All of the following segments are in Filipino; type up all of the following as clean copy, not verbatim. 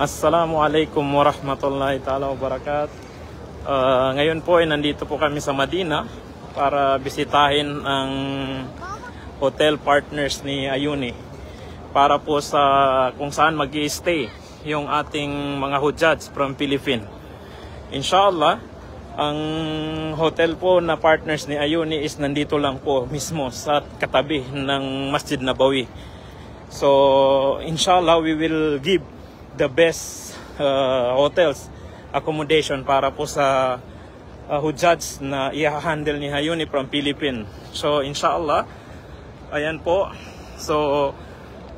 Assalamualaikum warahmatullahi ta'ala wabarakatuh. Ngayon po ay nandito po kami sa Madina para bisitahin ang hotel partners ni Ayuni para po sa kung saan mag-i-stay yung ating mga hujjats from Philippines. Inshallah, ang hotel po na partners ni Ayuni is nandito lang po mismo sa katabi ng Masjid Nabawi. So inshallah, we will give the best hotels accommodation para po sa hujjats na i-handle ni Ayuni from Philippines. So inshallah, ayan po. So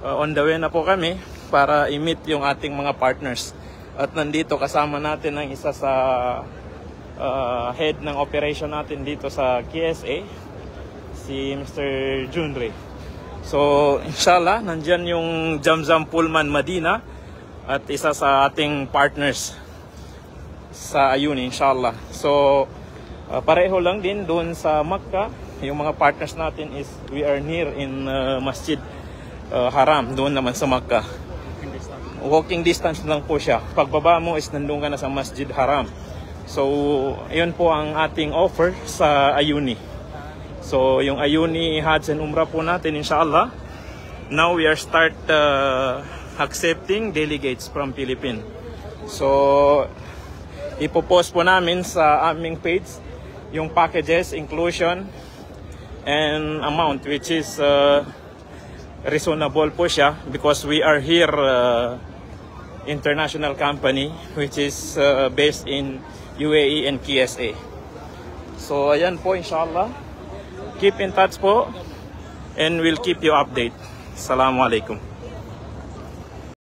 on the way na po kami para i-meet yung ating mga partners. At nandito kasama natin ang isa sa head ng operation natin dito sa KSA, si Mr. Junri. So inshallah, nandyan yung Zamzam Pullman Madina at isa sa ating partners sa Ayuni, inshallah. So pareho lang din doon sa Makkah. Yung mga partners natin is we are near in Masjid Haram, doon naman sa Makkah. Walking distance lang po siya. Pagbaba mo is nandun ka na sa Masjid Haram. So yun po ang ating offer sa Ayuni. So yung Ayuni Hajj and Umrah po natin, inshallah, now we are start accepting delegates from Philippines. So ipopost po namin sa aming page yung packages, inclusion and amount, which is reasonable po siya because we are here international company which is based in UAE and KSA. So ayan po, inshallah, keep in touch po and we'll keep you update. Assalamualaikum.